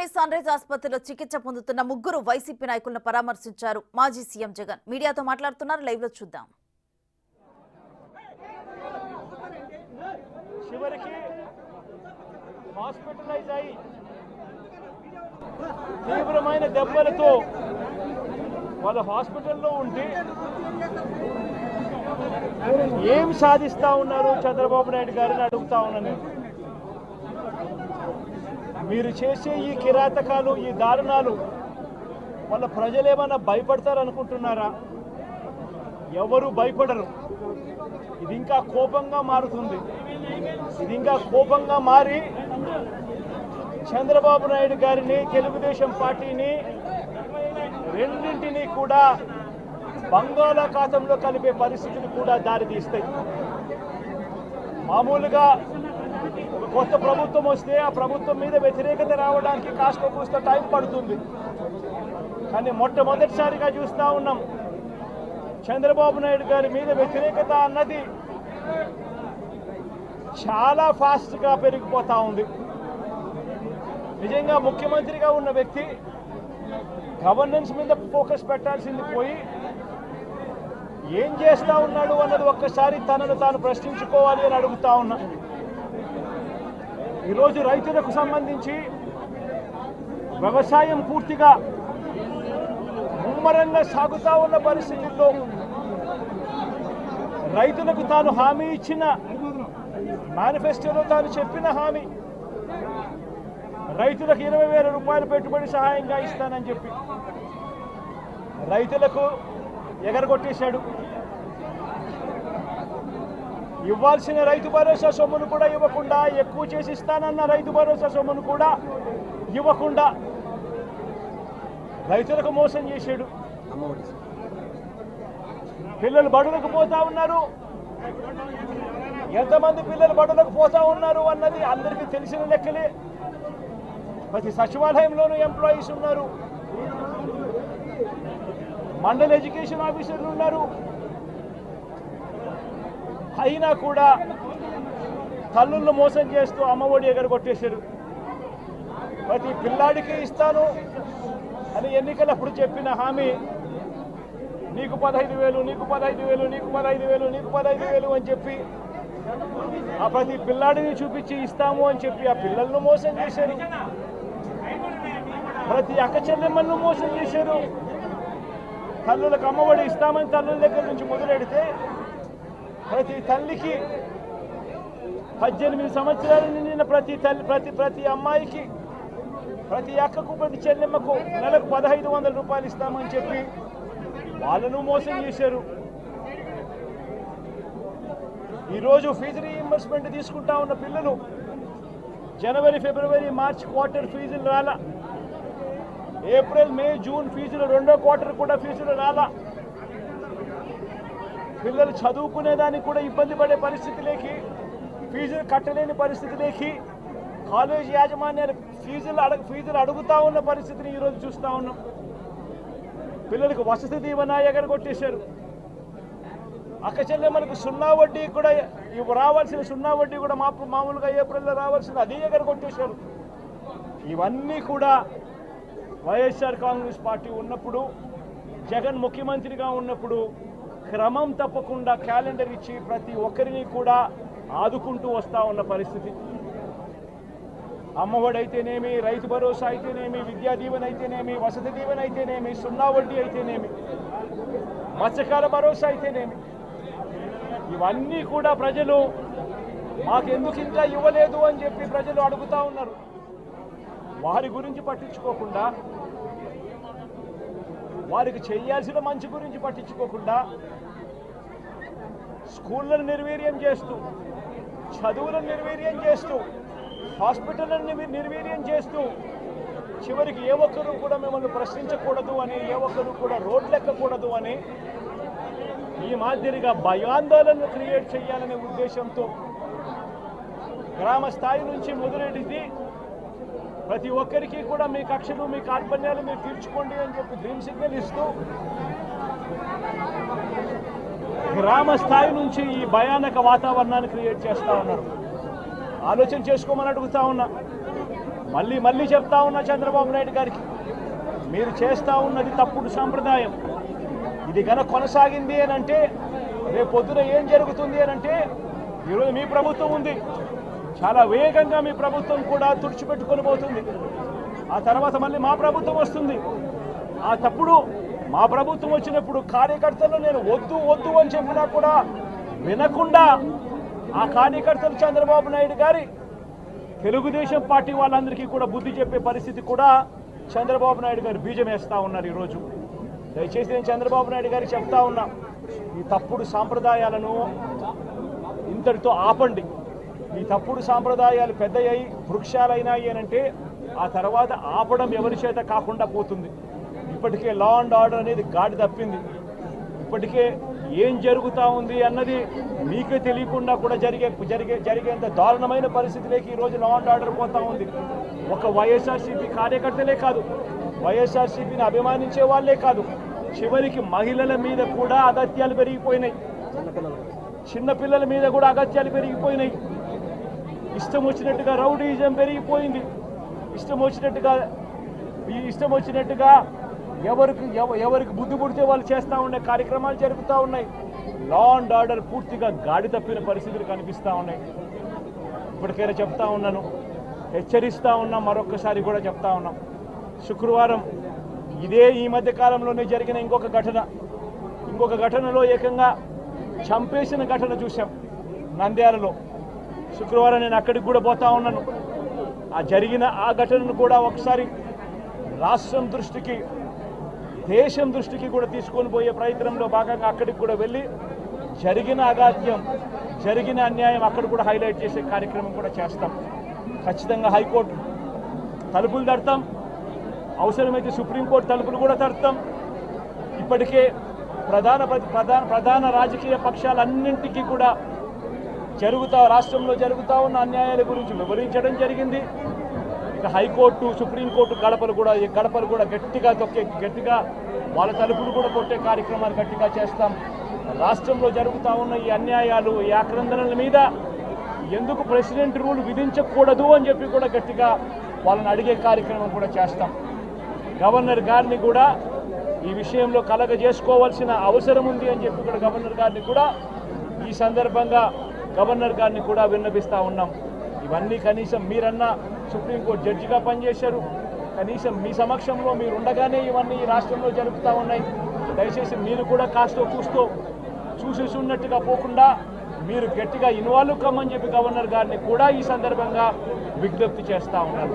నగరంలోని sun rise ఆసుపత్రిలో చికిత్స పొందుతున్న ముగ్గురు వైసీపీ నాయకులను పరామర్శించారు మాజీ సీఎం జగన్. మీడియాతో మాట్లాడుతున్నారు, లైవ్ లో చూద్దాం. చివరికి హాస్పిటలైజ్ అయి తీవ్రమైన దెబ్బలతో వాళ్ళు హాస్పిటల్లో ఉంటే ఏం సాధిస్తా ఉన్నారు చంద్రబాబు నాయుడు గారిని అడుగుతా ఉన్నాను. మీరు చేసే ఈ కిరాతకాలు, ఈ దారుణాలు వాళ్ళ ప్రజలేమన్నా భయపడతారనుకుంటున్నారా? ఎవరు భయపడరు. ఇది ఇంకా కోపంగా మారుతుంది. ఇది ఇంకా కోపంగా మారి చంద్రబాబు నాయుడు గారిని, తెలుగుదేశం పార్టీని రెండింటినీ కూడా బంగాళాఖాతంలో కలిపే పరిస్థితులు కూడా దారితీస్తాయి. మామూలుగా ఒక కొత్త ప్రభుత్వం వస్తే ఆ ప్రభుత్వం మీద వ్యతిరేకత రావడానికి కాస్త కూస్త టైం పడుతుంది. కానీ మొట్టమొదటిసారిగా చూస్తూ ఉన్నాం, చంద్రబాబు నాయుడు గారి మీద వ్యతిరేకత అన్నది చాలా ఫాస్ట్గా పెరిగిపోతూ ఉంది. నిజంగా ముఖ్యమంత్రిగా ఉన్న వ్యక్తి గవర్నెన్స్ మీద ఫోకస్ పెట్టాల్సింది పోయి ఏం చేస్తూ ఉన్నాడు అన్నది ఒక్కసారి తనను తాను ప్రశ్నించుకోవాలి అని అడుగుతా ఉన్నా. ఈరోజు రైతులకు సంబంధించి వ్యవసాయం పూర్తిగా ముమ్మరంగా సాగుతూ ఉన్న పరిస్థితుల్లో రైతులకు తాను హామీ ఇచ్చిన మేనిఫెస్టోలో తాను చెప్పిన హామీ, రైతులకు 20,000 రూపాయలు పెట్టుబడి సహాయంగా ఇస్తానని చెప్పి రైతులకు ఎగరగొట్టేశాడు. ఇవ్వాల్సిన రైతు భరోసా సొమ్మును కూడా ఇవ్వకుండా, ఎక్కువ చేసి ఇస్తానన్న రైతు భరోసా సొమ్మును కూడా ఇవ్వకుండా రైతులకు మోసం చేశాడు. పిల్లలు బడులకు పోతా ఉన్నారు. ఎంతమంది పిల్లలు బడులకు పోతా ఉన్నారు అన్నది అందరికీ తెలిసిన లెక్కలే. ప్రతి సచివాలయంలోనూ ఎంప్లాయీస్ ఉన్నారు, మండల ఎడ్యుకేషన్ ఆఫీసర్లు ఉన్నారు. అయినా కూడా తల్లులను మోసం చేస్తూ అమ్మఒడి ఎగరగొట్టేశారు. ప్రతి పిల్లాడికి ఇస్తాను అని ఎన్నికలప్పుడు చెప్పిన హామీ, నీకు 15,000, నీకు 15,000, నీకు 15,000, నీకు 15,000 అని చెప్పి ఆ ప్రతి పిల్లాడిని చూపించి ఇస్తాము అని చెప్పి ఆ పిల్లలను మోసం చేశారు. ప్రతి అక్క చెల్లెమ్మలను మోసం చేశారు. తల్లులకు అమ్మఒడి ఇస్తామని తల్లుల దగ్గర నుంచి మొదలెడితే ప్రతి తల్లికి 18 సంవత్సరాలు నిండిన ప్రతి అమ్మాయికి, ప్రతి అక్కకు, ప్రతి చెల్లెమ్మకు నెలకు 1,500 రూపాయలు ఇస్తామని చెప్పి వాళ్ళను మోసం చేశారు. ఈరోజు ఫీజు రీయింబర్స్మెంట్ తీసుకుంటా ఉన్న పిల్లలు జనవరి, ఫిబ్రవరి, మార్చ్ క్వార్టర్ ఫీజులు రాలా. ఏప్రిల్, మే, జూన్ ఫీజులు, రెండో క్వార్టర్ కూడా ఫీజులు రాలా. పిల్లలు చదువుకునేదానికి కూడా ఇబ్బంది పడే పరిస్థితిలోకి, ఫీజులు కట్టలేని పరిస్థితిలోకి, కాలేజ్ యాజమాన్యాలు ఫీజులు అడుగుతా ఉన్న పరిస్థితిని ఈరోజు చూస్తూ ఉన్నాం. పిల్లలకు వసతి దీవెన ఎగరగొట్టేశారు. అక్క చెల్లెమ్మలకు సున్నా వడ్డీ కూడా రావాల్సిన సున్నా వడ్డీ కూడా మామూలుగా ఏప్రిల్లో రావాల్సింది, అది ఎగరగొట్టేశారు. ఇవన్నీ కూడా వైఎస్ఆర్ కాంగ్రెస్ పార్టీ ఉన్నప్పుడు, జగన్ ముఖ్యమంత్రిగా ఉన్నప్పుడు క్రమం తప్పకుండా క్యాలెండర్ ఇచ్చి ప్రతి ఒక్కరిని కూడా ఆదుకుంటూ వస్తూ ఉన్న పరిస్థితి. అమ్మఒడి అయితేనేమి, రైతు భరోసా అయితేనేమి, విద్యా దీవెన అయితేనేమి, వసతి దీవెన అయితేనేమి, సున్నా వడ్డీ అయితేనేమి, మత్స్యకార భరోసా అయితేనేమి, ఇవన్నీ కూడా ప్రజలు మాకెందుకు ఇంకా ఇవ్వలేదు అని చెప్పి ప్రజలు అడుగుతూ ఉన్నారు. వారి గురించి పట్టించుకోకుండా, వారికి చేయాల్సిన మంచి గురించి పట్టించుకోకుండా, స్కూళ్ళను నిర్వీర్యం చేస్తూ, చదువులను నిర్వీర్యం చేస్తూ, హాస్పిటళ్ళను నిర్వీర్యం చేస్తూ, చివరికి ఏ ఒక్కరూ కూడా మిమ్మల్ని ప్రశ్నించకూడదు అని, ఏ ఒక్కరూ కూడా రోడ్లెక్కకూడదు అని ఈ మాదిరిగా భయాందోళనను క్రియేట్ చేయాలనే ఉద్దేశంతో గ్రామ స్థాయి నుంచి మొదలెడితే ప్రతి ఒక్కరికి కూడా మీ కక్షలు, మీ కార్పణ్యాలు మీరు తీర్చుకోండి అని చెప్పి గ్రీన్ సిగ్నల్ ఇస్తూ గ్రామ స్థాయి నుంచి ఈ భయానక వాతావరణాన్ని క్రియేట్ చేస్తూ ఉన్నారు. ఆలోచన చేసుకోమని అడుగుతా ఉన్నా. మళ్ళీ మళ్ళీ చెప్తా ఉన్నా చంద్రబాబు నాయుడు గారికి, మీరు చేస్తూ ఉన్నది తప్పుడు సాంప్రదాయం. ఇది గనక కొనసాగింది అని అంటే రేపు పొద్దున ఏం జరుగుతుంది అని అంటే, ఈరోజు మీ ప్రభుత్వం ఉంది, చాలా వేగంగా మీ ప్రభుత్వం కూడా తుడిచిపెట్టుకొని పోతుంది. ఆ తర్వాత మళ్ళీ మా ప్రభుత్వం వస్తుంది. ఆ తప్పుడు మా ప్రభుత్వం వచ్చినప్పుడు కార్యకర్తలు నేను వద్దు వద్దు అని చెప్పినా కూడా వినకుండా ఆ కార్యకర్తలు చంద్రబాబు నాయుడు గారి తెలుగుదేశం పార్టీ వాళ్ళందరికీ కూడా బుద్ధి చెప్పే పరిస్థితి కూడా చంద్రబాబు నాయుడు గారు బీజం వేస్తూ ఉన్నారు ఈరోజు. దయచేసి నేను చంద్రబాబు నాయుడు గారికి చెప్తా ఉన్నా, ఈ తప్పుడు సాంప్రదాయాలను ఇంతటితో ఆపండి. ఈ తప్పుడు సాంప్రదాయాలు పెద్దయ్యాయి, వృక్షాలైనాయి అని అంటే ఆ తర్వాత ఆపడం ఎవరి చేత కాకుండా పోతుంది. ఇప్పటికే లా అండ్ ఆర్డర్ అనేది గాడి తప్పింది. ఇప్పటికే ఏం జరుగుతూ ఉంది అన్నది మీకే తెలియకుండా కూడా జరిగేంత దారుణమైన పరిస్థితిలోకి ఈరోజు లా అండ్ ఆర్డర్ పోతూ ఉంది. ఒక వైఎస్ఆర్సీపీ కార్యకర్తలే కాదు, వైఎస్ఆర్సీపీని అభిమానించే వాళ్ళే కాదు, చివరికి మహిళల మీద కూడా అగత్యాలు పెరిగిపోయినాయి, చిన్నపిల్లల మీద కూడా అగత్యాలు పెరిగిపోయినాయి. ఇష్టం వచ్చినట్టుగా రౌడీజం పెరిగిపోయింది. ఇష్టం వచ్చినట్టుగా ఎవరికి బుద్ధి పుడితే వాళ్ళు చేస్తూ ఉండే కార్యక్రమాలు జరుగుతూ ఉన్నాయి. లా అండ్ ఆర్డర్ పూర్తిగా గాడి తప్పిన పరిస్థితులు కనిపిస్తూ ఉన్నాయి. ఇప్పటికైనా చెప్తా ఉన్నాను, హెచ్చరిస్తూ ఉన్నాం, మరొక్కసారి కూడా చెప్తా ఉన్నాం. శుక్రవారం ఈ మధ్య కాలంలోనే జరిగిన ఇంకొక ఘటనలో ఏకంగా చంపేసిన ఘటన చూసాం నంద్యాలలో. శుక్రవారం నేను అక్కడికి కూడా పోతా ఉన్నాను. ఆ ఘటనను కూడా ఒకసారి రాష్ట్రం దృష్టికి, దేశం దృష్టికి కూడా తీసుకొని పోయే ప్రయత్నంలో భాగంగా అక్కడికి కూడా వెళ్ళి జరిగిన అగాత్యం, జరిగిన అన్యాయం అక్కడ కూడా హైలైట్ చేసే కార్యక్రమం కూడా చేస్తాం. ఖచ్చితంగా హైకోర్టు తలుపులు తడతాం, అవసరమైతే సుప్రీంకోర్టు తలుపులు కూడా తడతాం. ఇప్పటికే ప్రధాన రాజకీయ పక్షాలన్నింటికీ కూడా రాష్ట్రంలో జరుగుతూ ఉన్న అన్యాయాల గురించి వివరించడం జరిగింది. ఇక హైకోర్టు, సుప్రీంకోర్టు గడపలు కూడా గట్టిగా వాళ్ళ తలుపులు కూడా కొట్టే కార్యక్రమాలు గట్టిగా చేస్తాం. రాష్ట్రంలో జరుగుతూ ఉన్న ఈ అన్యాయాలు, ఈ ఆక్రందనల మీద ఎందుకు ప్రెసిడెంట్ రూల్ విధించకూడదు అని చెప్పి కూడా గట్టిగా వాళ్ళని అడిగే కార్యక్రమం కూడా చేస్తాం. గవర్నర్ గారిని కూడా ఈ విషయంలో కలగజేసుకోవాల్సిన అవసరం ఉంది అని చెప్పి కూడా గవర్నర్ గారిని కూడా ఈ సందర్భంగా విన్నపిస్తూ ఉన్నాం. ఇవన్నీ కనీసం మీరన్నా సుప్రీంకోర్టు జడ్జిగా పనిచేశారు, కనీసం మీ సమక్షంలో మీరు ఉండగానే ఇవన్నీ ఈ రాష్ట్రంలో జరుగుతూ ఉన్నాయి. దయచేసి మీరు కూడా కాస్తో కూస్తో చూసేసి ఉన్నట్టుగా పోకుండా మీరు గట్టిగా ఇన్వాల్వ్ కమ్మని చెప్పి గవర్నర్ గారిని కూడా ఈ సందర్భంగా విజ్ఞప్తి చేస్తూ ఉన్నారు.